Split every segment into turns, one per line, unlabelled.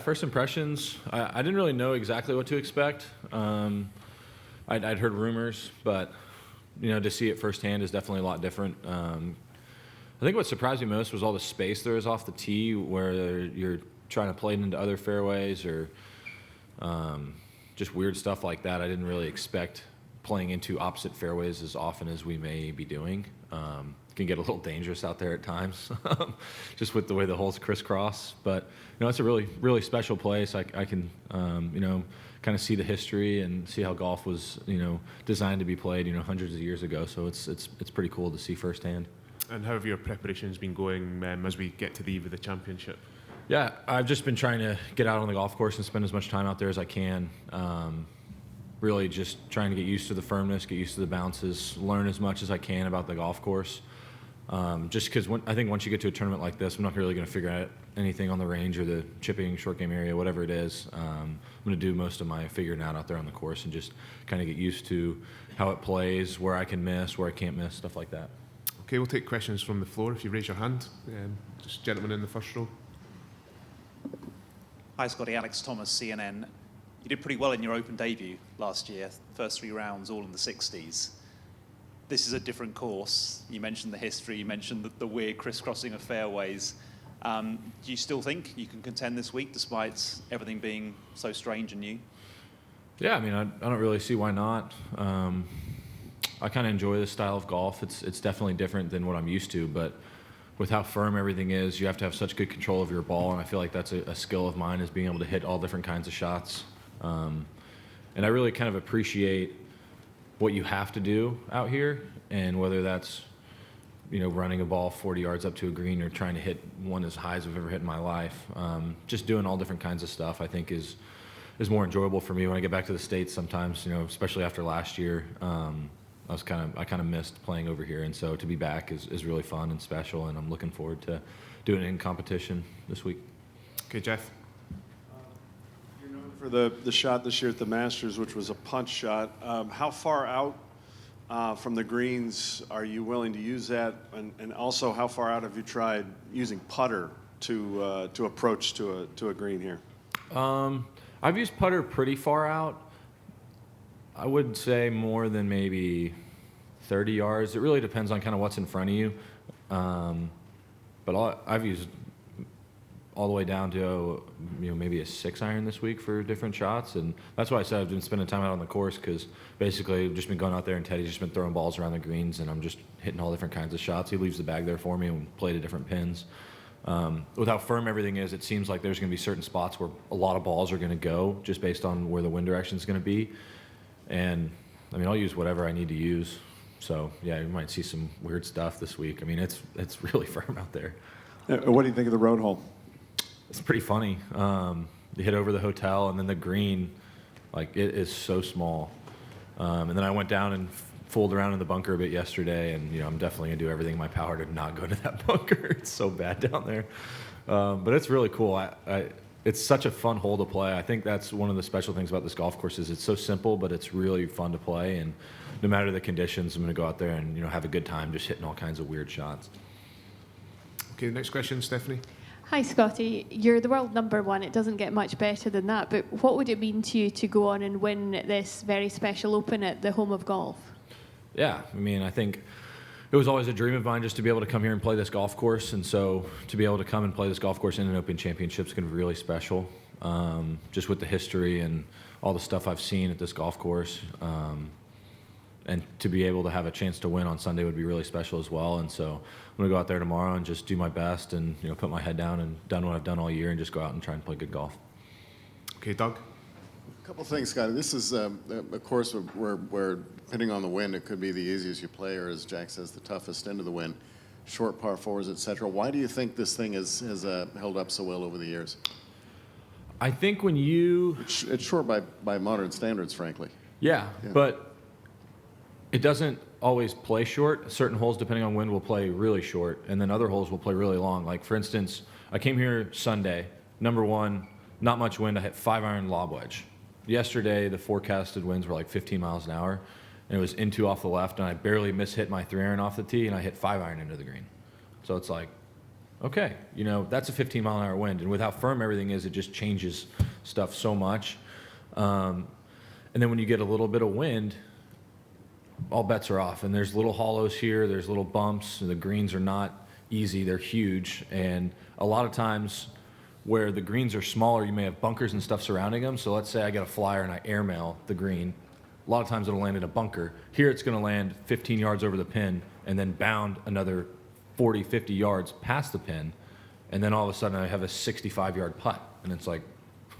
first impressions, I didn't really know exactly what to expect. I'd heard rumors, but to see it firsthand is definitely a lot different. I think what surprised me most was all the space there is off the tee where you're trying to play it into other fairways or just weird stuff like that. I didn't really expect playing into opposite fairways as often as we may be doing. It can get a little dangerous out there at times, just with the way the holes crisscross. But it's a really, really special place. I can kind of see the history and see how golf was designed to be played hundreds of years ago. So it's pretty cool to see firsthand.
And how have your preparations been going as we get to the eve of the championship?
Yeah, I've just been trying to get out on the golf course and spend as much time out there as I can. Really just trying to get used to the firmness, get used to the bounces, learn as much as I can about the golf course. Just because I think once you get to a tournament like this, I'm not really going to figure out anything on the range or the chipping, short game area, whatever it is. I'm going to do most of my figuring out there on the course and just kind of get used to how it plays, where I can miss, where I can't miss, stuff like that.
Okay, we'll take questions from the floor if you raise your hand. Just gentleman in the first row.
Hi, Scottie. Alex Thomas, CNN. You did pretty well in your Open debut last year. First 3 rounds, all in the 60s. This is a different course. You mentioned the history. You mentioned the weird crisscrossing of fairways. Do you still think you can contend this week despite everything being so strange and new?
Yeah, I mean, I don't really see why not. I kind of enjoy this style of golf. It's definitely different than what I'm used to, but with how firm everything is, you have to have such good control of your ball, and I feel like that's a skill of mine, is being able to hit all different kinds of shots. And I really kind of appreciate what you have to do out here, and whether that's running a ball 40 yards up to a green or trying to hit one as high as I've ever hit in my life. Just doing all different kinds of stuff, I think, is more enjoyable for me when I get back to the States sometimes, especially after last year. I kind of missed playing over here, and so to be back is really fun and special, and I'm looking forward to doing it in competition this week.
Okay, Jeff.
You're known for the shot this year at the Masters, which was a punch shot. How far out from the greens are you willing to use that, and also how far out have you tried using putter to approach to a green here?
I've used putter pretty far out. I would say more than maybe 30 yards. It really depends on kind of what's in front of you. But I've used all the way down to maybe a 6-iron this week for different shots, and that's why I said I've been spending time out on the course, because basically I've just been going out there and Teddy's just been throwing balls around the greens, and I'm just hitting all different kinds of shots. He leaves the bag there for me and play to different pins. With how firm everything is, it seems like there's going to be certain spots where a lot of balls are going to go just based on where the wind direction is going to be. And I mean, I'll use whatever I need to use. So yeah, you might see some weird stuff this week. I mean, it's really firm out there.
What do you think of the road hole?
It's pretty funny. You hit over the hotel, and then the green, like, it is so small. And then I went down and fooled around in the bunker a bit yesterday, and I'm definitely gonna do everything in my power to not go into that bunker. It's so bad down there. But it's really cool. It's such a fun hole to play. I think that's one of the special things about this golf course, is it's so simple, but it's really fun to play. And no matter the conditions, I'm going to go out there and have a good time just hitting all kinds of weird shots.
Okay, next question, Stephanie.
Hi, Scottie. You're the world #1. It doesn't get much better than that. But what would it mean to you to go on and win this very special Open at the home of golf?
Yeah, I mean, I think it was always a dream of mine just to be able to come here and play this golf course, and so to be able to come and play this golf course in an Open Championship is going to be really special, just with the history and all the stuff I've seen at this golf course, and to be able to have a chance to win on Sunday would be really special as well. And so I'm going to go out there tomorrow and just do my best and put my head down and done what I've done all year and just go out and try and play good golf.
Okay, Doug.
A couple things, Scottie. This is a course where, depending on the wind, it could be the easiest you play, or as Jack says, the toughest into the wind, short par fours, etc. Why do you think this thing has held up so well over the years?
I think when
it's short by modern standards, frankly.
Yeah, but it doesn't always play short. Certain holes, depending on wind, will play really short, and then other holes will play really long. Like, for instance, I came here Sunday, #1, not much wind. I hit 5-iron lob wedge. Yesterday, the forecasted winds were like 15 miles an hour, and it was into off the left, and I barely mishit my 3-iron off the tee, and I hit 5-iron into the green. So it's like, okay, you know, that's a 15-mile-an-hour wind. And with how firm everything is, it just changes stuff so much. And then when you get a little bit of wind, all bets are off. And there's little hollows here, there's little bumps, and the greens are not easy, they're huge. And a lot of times where the greens are smaller, you may have bunkers and stuff surrounding them. So let's say I get a flyer and I airmail the green. A lot of times it'll land in a bunker. Here it's going to land 15 yards over the pin and then bound another 40, 50 yards past the pin. And then all of a sudden I have a 65-yard putt. And it's like,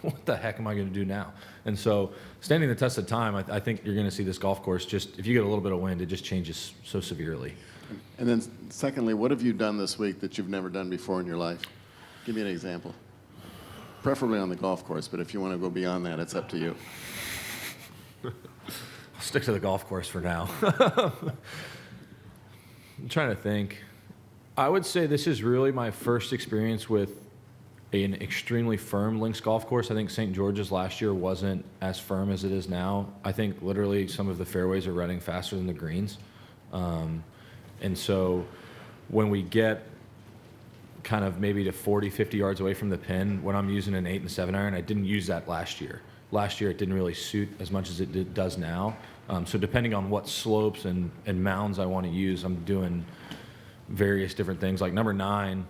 what the heck am I going to do now? And so standing the test of time, I think you're going to see this golf course just, if you get a little bit of wind, it just changes so severely.
And then secondly, what have you done this week that you've never done before in your life? Give me an example. Preferably on the golf course, but if you want to go beyond that, it's up to you.
I'll stick to the golf course for now. I'm trying to think. I would say this is really my first experience with an extremely firm links golf course. I think St. George's last year wasn't as firm as it is now. I think literally some of the fairways are running faster than the greens. And so when we get kind of maybe to 40, 50 yards away from the pin, when I'm using an 8 and 7 iron, I didn't use that last year. Last year it didn't really suit as much as it does now. So depending on what slopes and mounds I want to use, I'm doing various different things. Like number 9,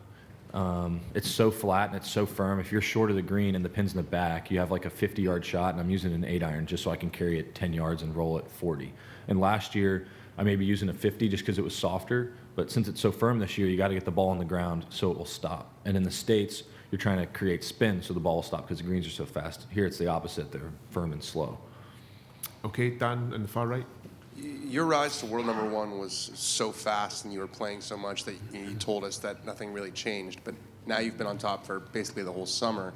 it's so flat and it's so firm. If you're short of the green and the pin's in the back, you have like a 50-yard shot, and I'm using an 8 iron just so I can carry it 10 yards and roll it 40. And last year I may be using a 50 just because it was softer, but since it's so firm this year, you got to get the ball on the ground so it will stop. And in the States, you're trying to create spin so the ball will stop because the greens are so fast. Here it's the opposite. They're firm and slow.
Okay, Dan on the far right.
Your rise to world number 1 was so fast and you were playing so much that you told us that nothing really changed. But now you've been on top for basically the whole summer.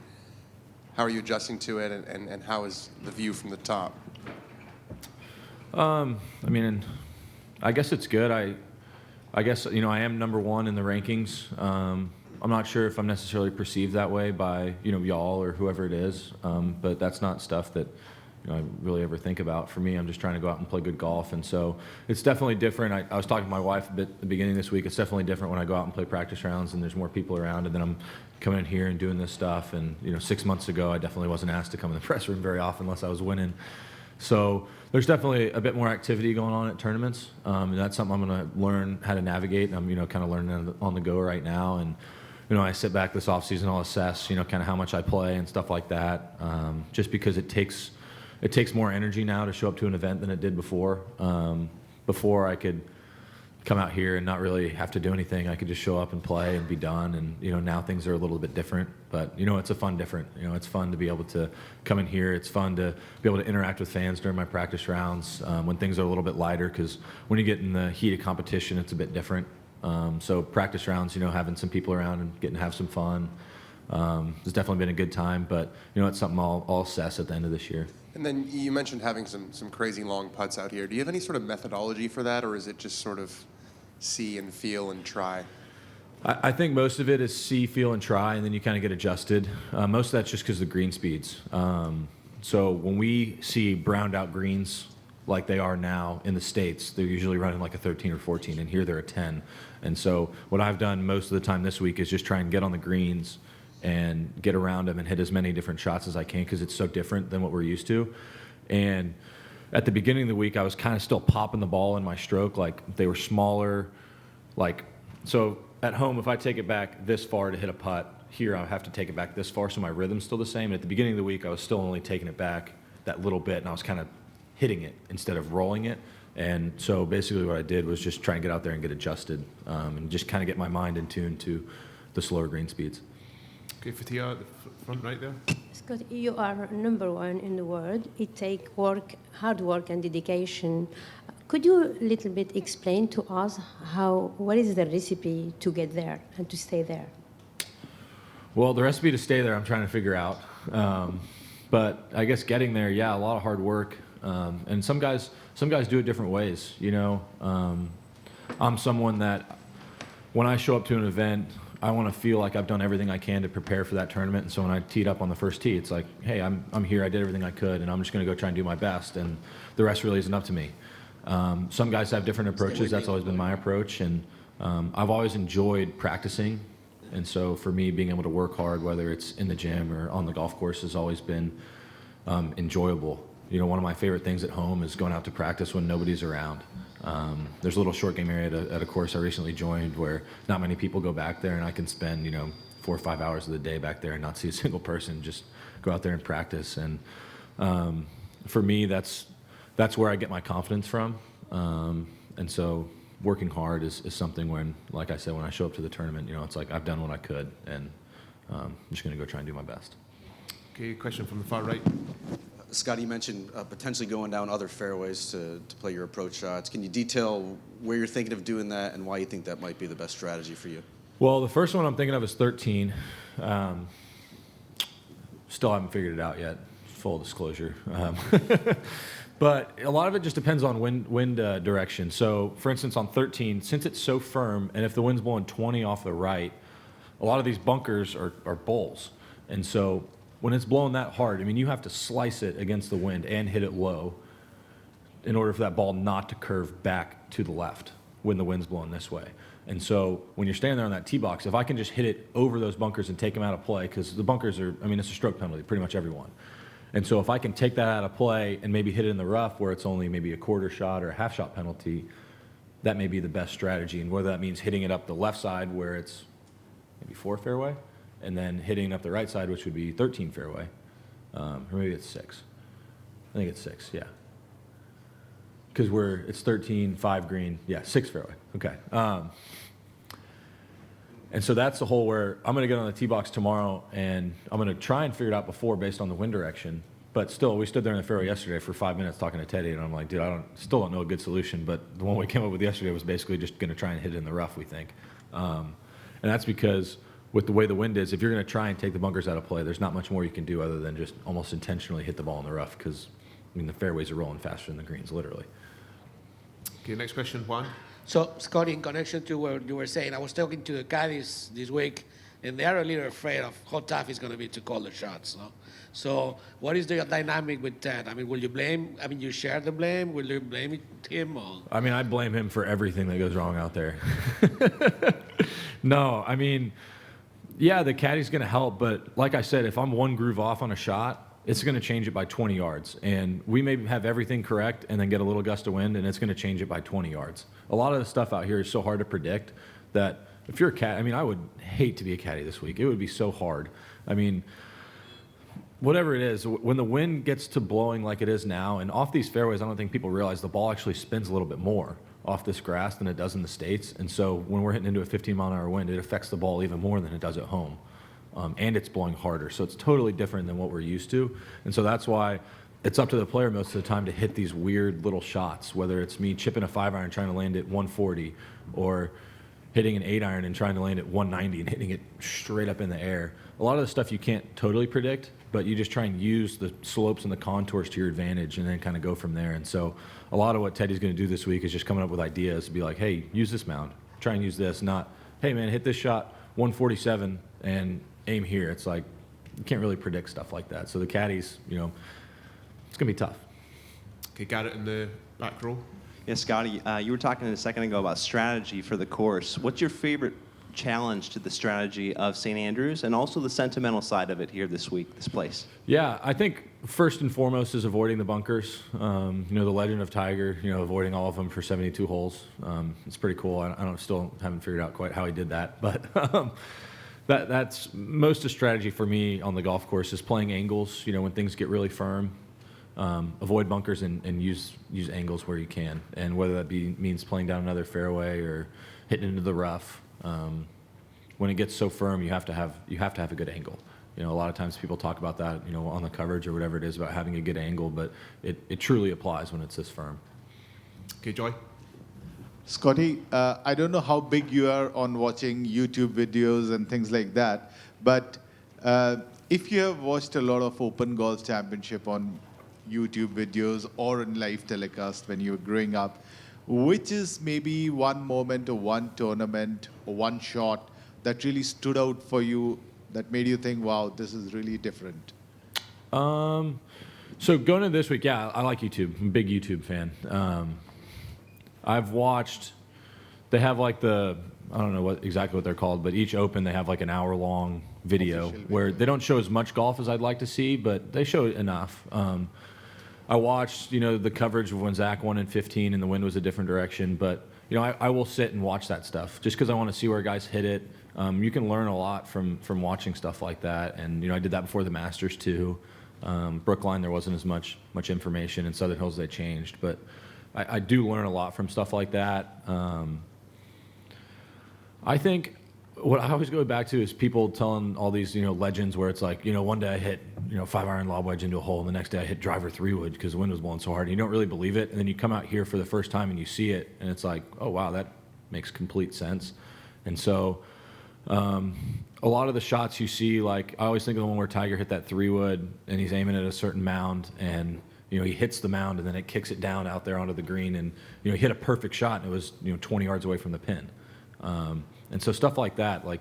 How are you adjusting to it, and how is the view from the top?
I mean, I guess it's good. I guess, you know, I am number 1 in the rankings. I'm not sure if I'm necessarily perceived that way by, you know, y'all or whoever it is, but that's not stuff that, you know, I really ever think about. For me, I'm just trying to go out and play good golf, and so it's definitely different. I was talking to my wife a bit at the beginning of this week. It's definitely different when I go out and play practice rounds and there's more people around, and then I'm coming in here and doing this stuff. And, you know, 6 months ago, I definitely wasn't asked to come in the press room very often unless I was winning. So there's definitely a bit more activity going on at tournaments, and that's something I'm going to learn how to navigate. And I'm, you know, kind of learning on the go right now. And, you know, I sit back this off season, I'll assess, you know, kind of how much I play and stuff like that, just because it takes more energy now to show up to an event than it did before. Before I could come out here and not really have to do anything. I could just show up and play and be done. And, you know, now things are a little bit different, but, you know, it's a fun different. You know, it's fun to be able to come in here. It's fun to be able to interact with fans during my practice rounds when things are a little bit lighter, because when you get in the heat of competition, it's a bit different. So practice rounds, you know, having some people around and getting to have some fun, it's definitely been a good time, but, you know, it's something I'll assess at the end of this year.
And then you mentioned having some crazy long putts out here. Do you have any sort of methodology for that, or is it just sort of see and feel and try?
I think most of it is see, feel, and try, and then you kind of get adjusted. Most of that's just because of the green speeds. So when we see browned out greens like they are now in the States, they're usually running like a 13 or 14, and here they're a 10. And so what I've done most of the time this week is just try and get on the greens and get around them and hit as many different shots as I can, because it's so different than what we're used to. And at the beginning of the week, I was kind of still popping the ball in my stroke, like they were smaller. Like, so at home, if I take it back this far to hit a putt, here I have to take it back this far, so my rhythm's still the same. And at the beginning of the week, I was still only taking it back that little bit, and I was kind of hitting it instead of rolling it. And so basically what I did was just try and get out there and get adjusted, and just kind of get my mind in tune to the slower green speeds.
Okay, Fatia at the front right there.
Scott, you are number 1 in the world. It takes work, hard work and dedication. Could you a little bit explain to us what is the recipe to get there and to stay there?
Well, the recipe to stay there, I'm trying to figure out. But I guess getting there, yeah, a lot of hard work. And some guys do it different ways. You know, I'm someone that when I show up to an event, I want to feel like I've done everything I can to prepare for that tournament. And so when I teed up on the first tee, it's like, hey, I'm here. I did everything I could, and I'm just going to go try and do my best. And the rest really isn't up to me. Some guys have different approaches. That's always been my approach. And I've always enjoyed practicing And so for me, being able to work hard, whether it's in the gym or on the golf course, has always been enjoyable. You know, one of my favorite things at home is going out to practice when nobody's around. There's a little short game area at a course I recently joined where not many people go back there, and I can spend, 4 or 5 hours of the day back there and not see a single person, just go out there and practice. And for me, that's where I get my confidence from. And so working hard is something when, like I said, when I show up to the tournament, it's like I've done what I could, and I'm just going to go try and do my best.
Okay, question from the far right.
Scottie, you mentioned potentially going down other fairways to play your approach shots. Can you detail where you're thinking of doing that and why you think that might be the best strategy for you?
Well, the first one I'm thinking of is 13. Still haven't figured it out yet, full disclosure. But a lot of it just depends on wind direction. So, for instance, on 13, since it's so firm, and if the wind's blowing 20 off the right, a lot of these bunkers are bowls. And so when it's blowing that hard, you have to slice it against the wind and hit it low in order for that ball not to curve back to the left when the wind's blowing this way. And so when you're standing there on that tee box, if I can just hit it over those bunkers and take them out of play, because the bunkers are, it's a stroke penalty, pretty much everyone. And so if I can take that out of play and maybe hit it in the rough where it's only maybe a quarter shot or a half shot penalty, that may be the best strategy. And whether that means hitting it up the left side where it's maybe 4 fairway, and then hitting up the right side, which would be 13 fairway, or maybe it's 6. I think it's 6, yeah. Because it's 13, 5 green, 6 fairway, okay. And so that's the hole where I'm going to get on the tee box tomorrow, and I'm going to try and figure it out before based on the wind direction. But still, we stood there in the fairway yesterday for 5 minutes talking to Teddy, and I'm like, dude, still don't know a good solution. But the one we came up with yesterday was basically just going to try and hit it in the rough, we think. And that's because with the way the wind is, if you're going to try and take the bunkers out of play, there's not much more you can do other than just almost intentionally hit the ball in the rough, because the fairways are rolling faster than the greens, literally.
Okay, next question, Juan.
So, Scottie, in connection to what you were saying, I was talking to the caddies this week, and they are a little afraid of how tough it's going to be to call the shots. No? So, what is the dynamic with that? Will you blame? You share the blame? Will you blame him? Or?
I blame him for everything that goes wrong out there. No, yeah, the caddy's going to help, but like I said, if I'm one groove off on a shot, it's going to change it by 20 yards. And we may have everything correct and then get a little gust of wind, and it's going to change it by 20 yards. A lot of the stuff out here is so hard to predict that if you're a caddy, I would hate to be a caddy this week. It would be so hard. Whatever it is, when the wind gets to blowing like it is now, and off these fairways, I don't think people realize the ball actually spins a little bit more off this grass than it does in the States. And so when we're hitting into a 15-mile-an-hour wind, it affects the ball even more than it does at home. And it's blowing harder. So it's totally different than what we're used to. And so that's why it's up to the player most of the time to hit these weird little shots, whether it's me chipping a 5-iron trying to land at 140 or hitting an 8-iron and trying to land at 190 and hitting it straight up in the air. A lot of the stuff you can't totally predict, but you just try and use the slopes and the contours to your advantage and then kind of go from there. And so a lot of what Teddy's going to do this week is just coming up with ideas to be like, hey, use this mound. Try and use this. Not, hey, man, hit this shot 147 and aim here. It's like you can't really predict stuff like that. So the caddies, it's going to be tough.
Okay, Garrett in the back row.
Yeah, Scottie, you were talking a second ago about strategy for the course. What's your favorite challenge to the strategy of St. Andrews and also the sentimental side of it here this week, this place?
Yeah, I think first and foremost is avoiding the bunkers. The legend of Tiger, avoiding all of them for 72 holes. It's pretty cool. I still haven't figured out quite how he did that, but that's most of strategy for me on the golf course is playing angles. When things get really firm, avoid bunkers and use angles where you can. And whether that means playing down another fairway or hitting into the rough. When it gets so firm, you have to have a good angle. A lot of times people talk about that, on the coverage or whatever it is about having a good angle, but it truly applies when it's this firm.
Okay, Joy.
Scottie, I don't know how big you are on watching YouTube videos and things like that, but if you have watched a lot of Open Golf Championship on YouTube videos or in live telecast when you were growing up, which is maybe one moment or one tournament or one shot that really stood out for you that made you think, wow, this is really different?
So going into this week, yeah, I like YouTube. I'm a big YouTube fan. I've watched, they have like I I don't know exactly what they're called, but each Open they have like an hour-long video where they don't show as much golf as I'd like to see, but they show enough. I watched, the coverage of when Zach won in 15 and the wind was a different direction, but I will sit and watch that stuff just because I want to see where guys hit it. You can learn a lot from watching stuff like that, and I did that before the Masters too. Brookline, there wasn't as much information. In Southern Hills, they changed, but I do learn a lot from stuff like that. I think what I always go back to is people telling all these legends where it's like one day I hit 5-iron lob wedge into a hole, and the next day I hit driver 3-wood because the wind was blowing so hard. And you don't really believe it, and then you come out here for the first time and you see it, and it's like, oh wow, that makes complete sense. And so a lot of the shots you see, like I always think of the one where Tiger hit that 3-wood and he's aiming at a certain mound, and he hits the mound and then it kicks it down out there onto the green, and he hit a perfect shot and it was 20 yards away from the pin. And so stuff like that, like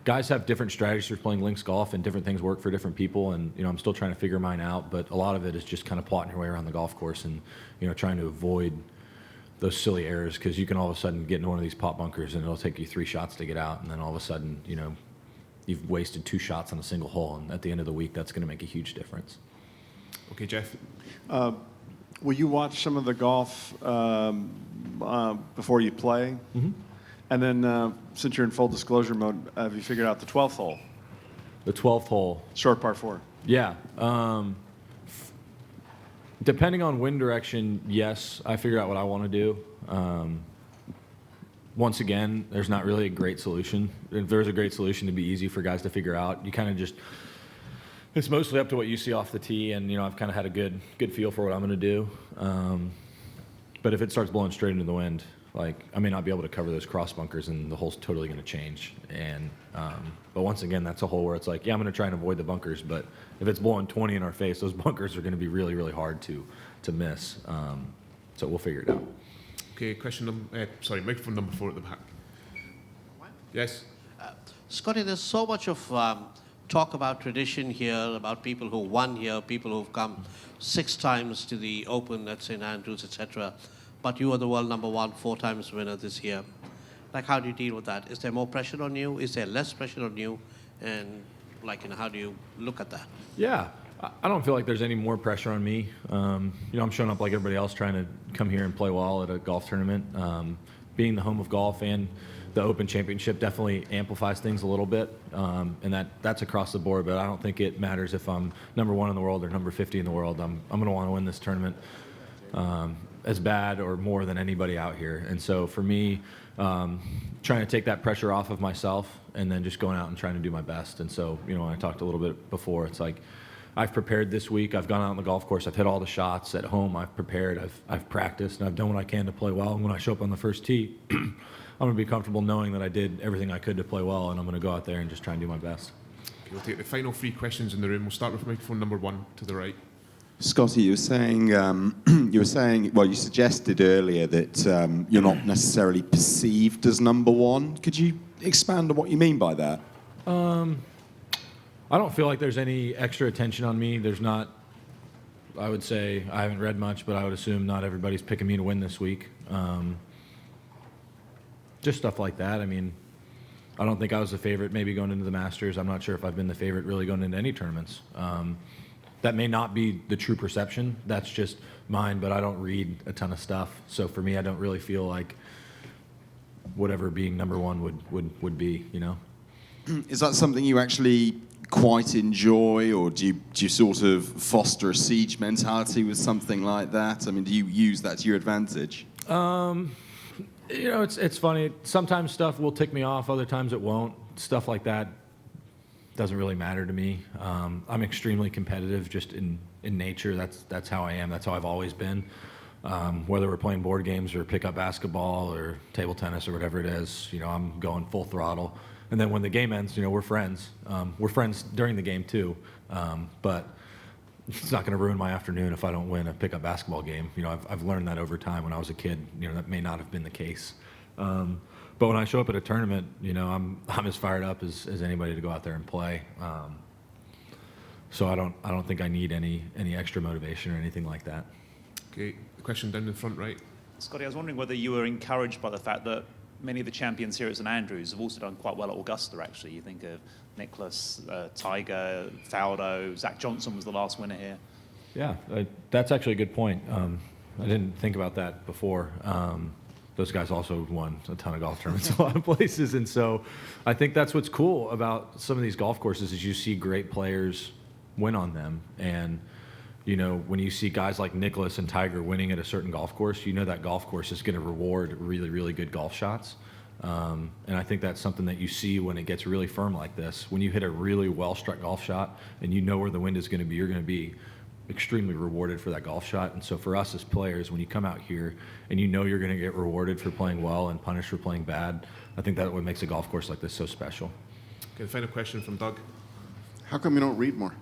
guys have different strategies for playing links golf, and different things work for different people. And I'm still trying to figure mine out, but a lot of it is just kind of plotting your way around the golf course and trying to avoid those silly errors, because you can all of a sudden get into one of these pot bunkers and it'll take you 3 shots to get out, and then all of a sudden you've wasted 2 shots on a single hole, and at the end of the week that's going to make a huge difference.
Okay, Jeff.
Will you watch some of the golf before you play?
Mm-hmm.
And then, since you're in full disclosure mode, have you figured out the 12th hole?
The 12th hole.
Short par 4.
Yeah. Depending on wind direction, yes, I figured out what I want to do. Once again, there's not really a great solution. If there's a great solution, it'd be easy for guys to figure out. You kind of just, it's mostly up to what you see off the tee, and I've kind of had a good feel for what I'm going to do. But if it starts blowing straight into the wind, like I may not be able to cover those cross bunkers, and the hole's totally going to change. And but once again, that's a hole where it's like, yeah, I'm going to try and avoid the bunkers, but if it's blowing 20 in our face, those bunkers are going to be really, really hard to miss. So we'll figure it out.
Okay, microphone number 4 at the back. Yes.
Scottie, there's so much of talk about tradition here, about people who won here, people who've come 6 times to the Open at St. Andrews, etc. But you are the world number 1, 4 times winner this year. Like, how do you deal with that? Is there more pressure on you? Is there less pressure on you? And how do you look at that?
Yeah, I don't feel like there's any more pressure on me. I'm showing up like everybody else, trying to come here and play well at a golf tournament. Being the home of golf and the Open Championship definitely amplifies things a little bit, and that's across the board. But I don't think it matters if I'm number 1 in the world or number 50 in the world. I'm going to want to win this tournament as bad or more than anybody out here. And so for me, trying to take that pressure off of myself and then just going out and trying to do my best. And so, when I talked a little bit before, it's like I've prepared this week. I've gone out on the golf course. I've hit all the shots at home. I've prepared. I've practiced, and I've done what I can to play well. And when I show up on the first tee, I'm going to be comfortable knowing that I did everything I could to play well, and I'm going to go out there and just try and do my best.
Okay, we'll take the final 3 questions in the room. We'll start with microphone number 1 to the right.
Scottie, you were saying, well, you suggested earlier that you're not necessarily perceived as number 1. Could you expand on what you mean by that?
I don't feel like there's any extra attention on me. There's not, I would say, I haven't read much, but I would assume not everybody's picking me to win this week. Just stuff like that. I mean, I don't think I was the favorite maybe going into the Masters. I'm not sure if I've been the favorite really going into any tournaments. That may not be the true perception. That's just mine, but I don't read a ton of stuff. So for me, I don't really feel like whatever being number 1 would be,
Is that something you actually quite enjoy, or do you sort of foster a siege mentality with something like that? I mean, do you use that to your advantage?
It's funny. Sometimes stuff will tick me off. Other times it won't. Stuff like that doesn't really matter to me. I'm extremely competitive just in nature. That's how I am. That's how I've always been. Whether we're playing board games or pickup basketball or table tennis or whatever it is, I'm going full throttle. And then when the game ends, we're friends. We're friends during the game too. But it's not going to ruin my afternoon if I don't win a pickup basketball game. I've learned that over time. When I was a kid, that may not have been the case. But when I show up at a tournament, I'm as fired up as anybody to go out there and play. So I don't think I need any extra motivation or anything like that.
Okay, the question down in the front right.
Scottie, I was wondering whether you were encouraged by the fact that many of the champions here at St Andrews have also done quite well at Augusta, actually. You think of Nicholas, Tiger, Faldo, Zach Johnson was the last winner here.
Yeah, that's actually a good point. I didn't think about that before. Those guys also won a ton of golf tournaments a lot of places. And so I think that's what's cool about some of these golf courses is you see great players win on them. And, you know, when you see guys like Nicholas and Tiger winning at a certain golf course, you know that golf course is going to reward really, really good golf shots. And I think that's something that you see when it gets really firm like this. When you hit a really well-struck golf shot and you know where the wind is going to be, you're going to be extremely rewarded for that golf shot. And so for us as players, when you come out here and you know you're going to get rewarded for playing well and punished for playing bad, I think that's what makes a golf course like this so special.
Okay, final question from Doug.
How come you don't read more?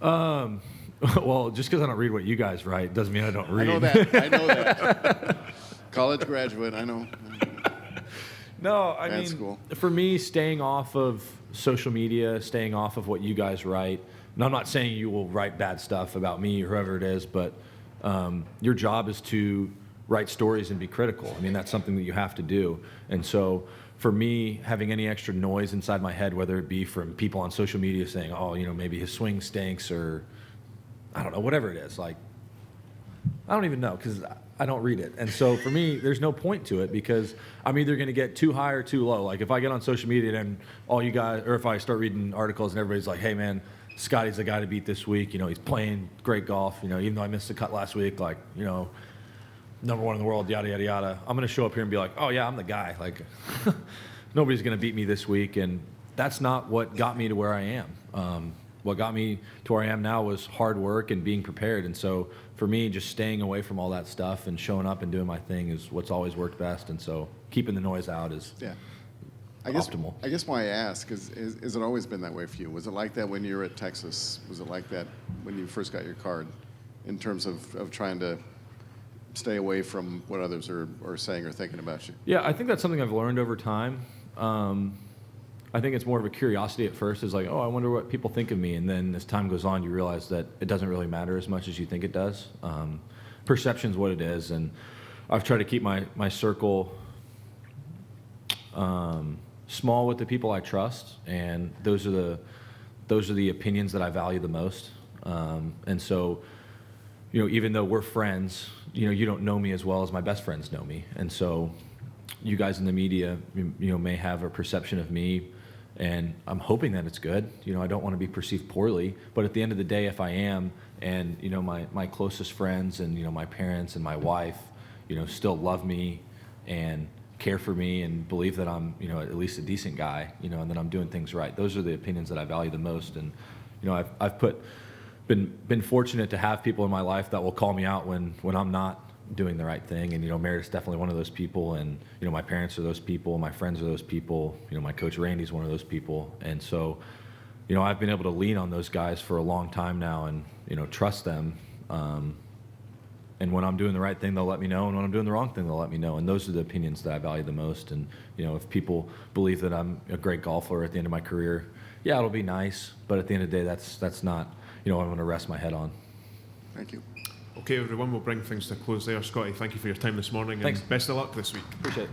Well, just because I don't read what you guys write doesn't mean I don't read.
I know that. I know that. College graduate, I know.
No, I
Grad
mean,
school.
for me, staying off of social media, staying off of what you guys write, and I'm not saying you will write bad stuff about me or whoever it is, but your job is to write stories and be critical. I mean, that's something that you have to do. And so for me, having any extra noise inside my head, whether it be from people on social media saying, oh, you know, maybe his swing stinks or I don't know, whatever it is, like, I don't even know because I don't read it. And so for me, there's no point to it because I'm either going to get too high or too low. Like if I get on social media and all you guys, or if I start reading articles and everybody's like, hey man, Scottie's the guy to beat this week. You know, he's playing great golf. You know, even though I missed the cut last week, like, you know, #1 in the world, yada, yada, yada. I'm going to show up here and be like, oh yeah, I'm the guy. Like nobody's going to beat me this week. And that's not what got me to where I am. What got me to where I am now was hard work and being prepared. And so for me, just staying away from all that stuff and showing up and doing my thing is what's always worked best. And so keeping the noise out is optimal.
I guess why I ask is it always been that way for you? Was it like that when you were at Texas? Was it like that when you first got your card in terms of trying to stay away from what others are saying or thinking about you?
Yeah, I think that's something I've learned over time. I think it's more of a curiosity at first. It's like, oh, I wonder what people think of me. And then as time goes on, you realize that it doesn't really matter as much as you think it does. Perception's what it is. And I've tried to keep my circle small with the people I trust. And those are the opinions that I value the most. And so, you know, even though we're friends, you know, you don't know me as well as my best friends know me. And so you guys in the media, you know, may have a perception of me, and I'm hoping that it's good. You know, I don't want to be perceived poorly, but at the end of the day, if I am, and, you know, my closest friends and, you know, my parents and my wife, you know, still love me and care for me and believe that I'm, you know, at least a decent guy, you know, and that I'm doing things right. Those are the opinions that I value the most. And, you know, I've been fortunate to have people in my life that will call me out when I'm not doing the right thing. And, you know, Meredith's definitely one of those people. And, you know, my parents are those people. My friends are those people. You know, my coach Randy's one of those people. And so, you know, I've been able to lean on those guys for a long time now and, you know, trust them. And when I'm doing the right thing, they'll let me know. And when I'm doing the wrong thing, they'll let me know. And those are the opinions that I value the most. And, you know, if people believe that I'm a great golfer at the end of my career, yeah, it'll be nice. But at the end of the day, that's not, you know, what I'm going to rest my head on.
Thank you.
Okay, everyone, we'll bring things to a close there. Scottie, thank you for your time this morning.
Thanks.
And best of luck this week.
Appreciate it.